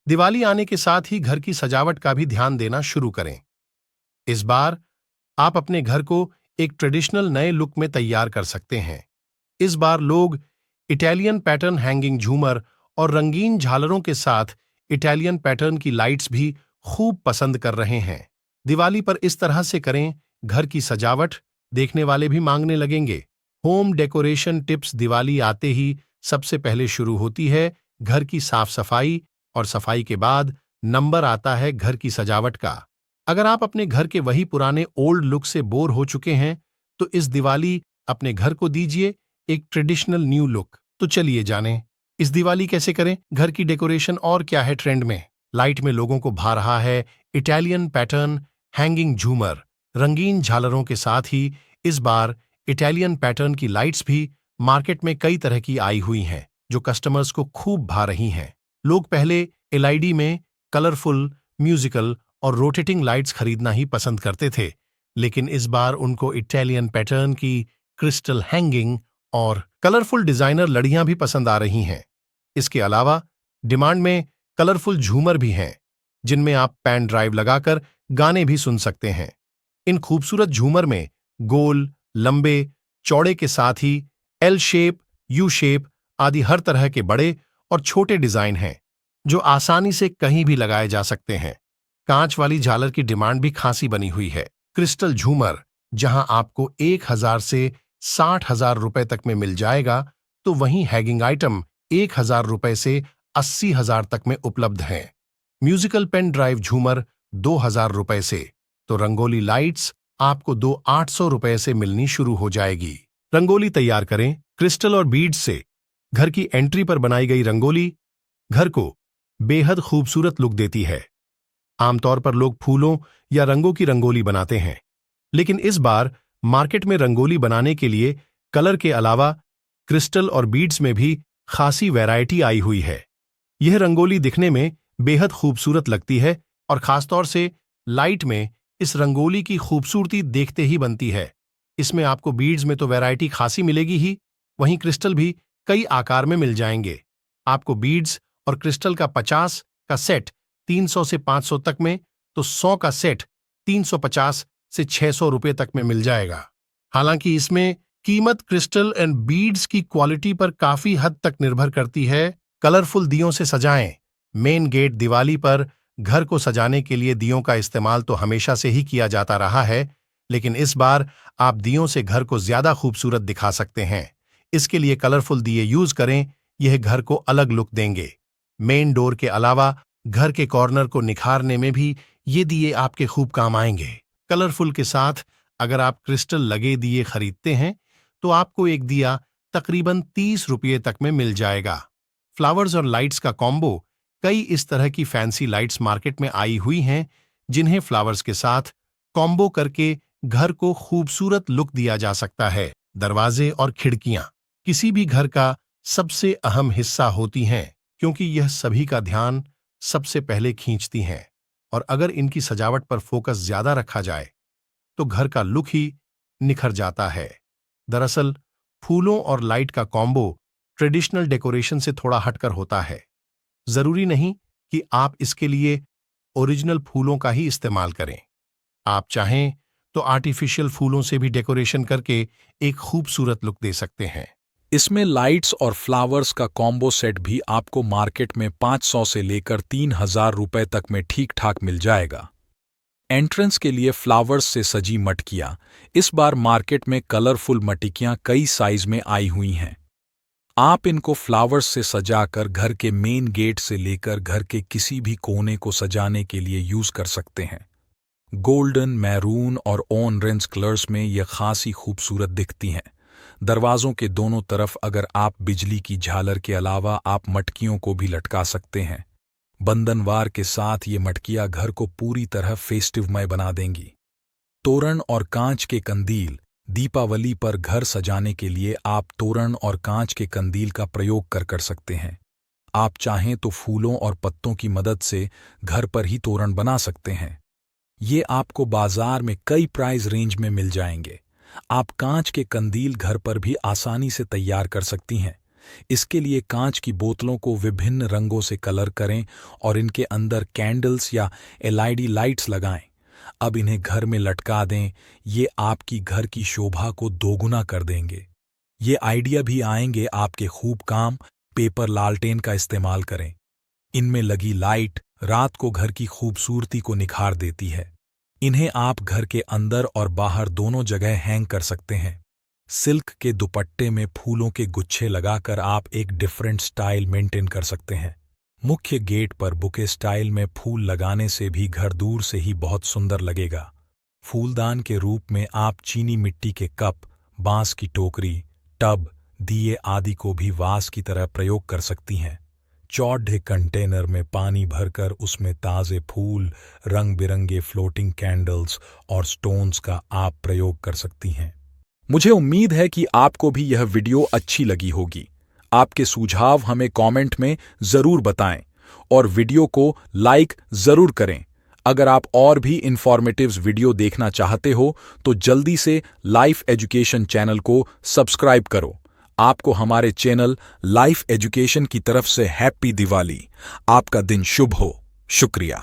दिवाली आने के साथ ही घर की सजावट का भी ध्यान देना शुरू करें। इस बार आप अपने घर को एक ट्रेडिशनल नए लुक में तैयार कर सकते हैं। इस बार लोग इटालियन पैटर्न हैंगिंग झूमर और रंगीन झालरों के साथ इटालियन पैटर्न की लाइट्स भी खूब पसंद कर रहे हैं। दिवाली पर इस तरह से करें घर की सजावट, देखने वाले भी मांगने लगेंगे। Home decoration tips. दिवाली आते ही सबसे पहले शुरू होती है घर की साफ सफाई, और सफाई के बाद नंबर आता है घर की सजावट का। अगर आप अपने घर के वही पुराने ओल्ड लुक से बोर हो चुके हैं, तो इस दिवाली अपने घर को दीजिए एक ट्रेडिशनल न्यू लुक। तो चलिए जानें, इस दिवाली कैसे करें घर की डेकोरेशन और क्या है ट्रेंड में। लाइट में लोगों को भा रहा है इटालियन पैटर्न हैंगिंग झूमर। रंगीन झालरों के साथ ही इस बार इटालियन पैटर्न की लाइट्स भी मार्केट में कई तरह की आई हुई हैं, जो कस्टमर्स को खूब भा रही हैं। लोग पहले एलईडी में कलरफुल, म्यूजिकल और रोटेटिंग लाइट्स खरीदना ही पसंद करते थे, लेकिन इस बार उनको इटालियन पैटर्न की क्रिस्टल हैंगिंग और कलरफुल डिजाइनर लड़ियां भी पसंद आ रही हैं। इसके अलावा डिमांड में कलरफुल झूमर भी हैं, जिनमें आप पेन ड्राइव लगाकर गाने भी सुन सकते हैं। इन खूबसूरत झूमर में गोल, लंबे, चौड़े के साथ ही एल शेप, यू शेप आदि हर तरह के बड़े और छोटे डिजाइन हैं, जो आसानी से कहीं भी लगाए जा सकते हैं। कांच वाली झालर की डिमांड भी खासी बनी हुई है। क्रिस्टल झूमर, जहां आपको 1000 से 60,000 रुपए तक में मिल जाएगा, तो वहीं हैगिंग आइटम 1000 रुपए से 80,000 तक में उपलब्ध हैं। म्यूजिकल पेन ड्राइव झूमर 2000 रुपए से, तो रंगोली लाइट्स आपको 800 रुपए से मिलनी शुरू हो जाएगी। रंगोली तैयार करें क्रिस्टल और बीड्स से। घर की एंट्री पर बनाई गई रंगोली घर को बेहद खूबसूरत लुक देती है। आमतौर पर लोग फूलों या रंगों की रंगोली बनाते हैं, लेकिन इस बार मार्केट में रंगोली बनाने के लिए कलर के अलावा क्रिस्टल और बीड्स में भी खासी वैरायटी आई हुई है। यह रंगोली दिखने में बेहद खूबसूरत लगती है, और खासतौर से लाइट में इस रंगोली की खूबसूरती देखते ही बनती है। इसमें आपको बीड्स में तो वैरायटी खासी मिलेगी ही, वहीं क्रिस्टल भी कई आकार में मिल जाएंगे। आपको बीड्स और क्रिस्टल का 50 का सेट 300 से 500 तक में, तो 100 का सेट 350 से 600 रुपए तक में मिल जाएगा। हालांकि इसमें कीमत क्रिस्टल एंड बीड्स की क्वालिटी पर काफी हद तक निर्भर करती है। कलरफुल दियों से सजाएं। Main gate. दिवाली पर घर को सजाने के लिए दियों का इस्तेमाल तो हमेशा से ही किया जाता रहा है, लेकिन इस बार आप दियों से घर को ज्यादा खूबसूरत दिखा सकते हैं। इसके लिए कलरफुल दिए यूज करें, यह घर को अलग लुक देंगे। मेन डोर के अलावा घर के कॉर्नर को निखारने में भी ये दिए आपके खूब काम आएंगे। कलरफुल के साथ अगर आप क्रिस्टल लगे दिए खरीदते हैं, तो आपको एक दिया तकरीबन 30 रुपये तक में मिल जाएगा। फ्लावर्स और लाइट्स का कॉम्बो। कई इस तरह की फैंसी लाइट्स मार्केट में आई हुई हैं, जिन्हें फ्लावर्स के साथ कॉम्बो करके घर को खूबसूरत लुक दिया जा सकता है। दरवाजे और खिड़कियां किसी भी घर का सबसे अहम हिस्सा होती हैं, क्योंकि यह सभी का ध्यान सबसे पहले खींचती हैं, और अगर इनकी सजावट पर फोकस ज्यादा रखा जाए, तो घर का लुक ही निखर जाता है। दरअसल फूलों और लाइट का कॉम्बो ट्रेडिशनल डेकोरेशन से थोड़ा हटकर होता है। जरूरी नहीं कि आप इसके लिए ओरिजिनल फूलों का ही इस्तेमाल करें। आप चाहें तो आर्टिफिशियल फूलों से भी डेकोरेशन करके एक खूबसूरत लुक दे सकते हैं। इसमें लाइट्स और फ्लावर्स का कॉम्बो सेट भी आपको मार्केट में 500 से लेकर 3000 रुपए तक में ठीक ठाक मिल जाएगा। एंट्रेंस के लिए फ्लावर्स से सजी मटकियां। इस बार मार्केट में कलरफुल मटकियां कई साइज में आई हुई हैं। आप इनको फ्लावर्स से सजाकर घर के मेन गेट से लेकर घर के किसी भी कोने को सजाने के लिए यूज कर सकते हैं। गोल्डन, मैरून और ऑरेंज कलर्स में ये खासी खूबसूरत दिखती हैं। दरवाजों के दोनों तरफ अगर आप बिजली की झालर के अलावा आप मटकियों को भी लटका सकते हैं। बंधनवार के साथ ये मटकियां घर को पूरी तरह फेस्टिवमय बना देंगी। तोरण और कांच के कंदील। दीपावली पर घर सजाने के लिए आप तोरण और कांच के कंदील का प्रयोग कर सकते हैं। आप चाहें तो फूलों और पत्तों की मदद से घर पर ही तोरण बना सकते हैं। ये आपको बाजार में कई प्राइस रेंज में मिल जाएंगे। आप कांच के कंदील घर पर भी आसानी से तैयार कर सकती हैं। इसके लिए कांच की बोतलों को विभिन्न रंगों से कलर करें और इनके अंदर कैंडल्स या एलईडी लाइट्स लगाएं। अब इन्हें घर में लटका दें। ये आपकी घर की शोभा को दोगुना कर देंगे। ये आइडिया भी आएंगे आपके खूब काम। पेपर लालटेन का इस्तेमाल करें। इनमें लगी लाइट रात को घर की खूबसूरती को निखार देती है। इन्हें आप घर के अंदर और बाहर दोनों जगह हैंग कर सकते हैं। सिल्क के दुपट्टे में फूलों के गुच्छे लगाकर आप एक डिफरेंट स्टाइल मेंटेन कर सकते हैं। मुख्य गेट पर बुके स्टाइल में फूल लगाने से भी घर दूर से ही बहुत सुंदर लगेगा। फूलदान के रूप में आप चीनी मिट्टी के कप, बांस की टोकरी, टब, दिए आदि को भी वास की तरह प्रयोग कर सकती हैं। चौड़े कंटेनर में पानी भरकर उसमें ताज़े फूल, रंग बिरंगे फ्लोटिंग कैंडल्स और स्टोन्स का आप प्रयोग कर सकती हैं। मुझे उम्मीद है कि आपको भी यह वीडियो अच्छी लगी होगी। आपके सुझाव हमें कमेंट में ज़रूर बताएं और वीडियो को लाइक ज़रूर करें। अगर आप और भी इंफॉर्मेटिव वीडियो देखना चाहते हो तो जल्दी से लाइफ एजुकेशन चैनल को सब्सक्राइब करो। आपको हमारे चैनल लाइफ एजुकेशन की तरफ से हैप्पी दिवाली। आपका दिन शुभ हो। शुक्रिया।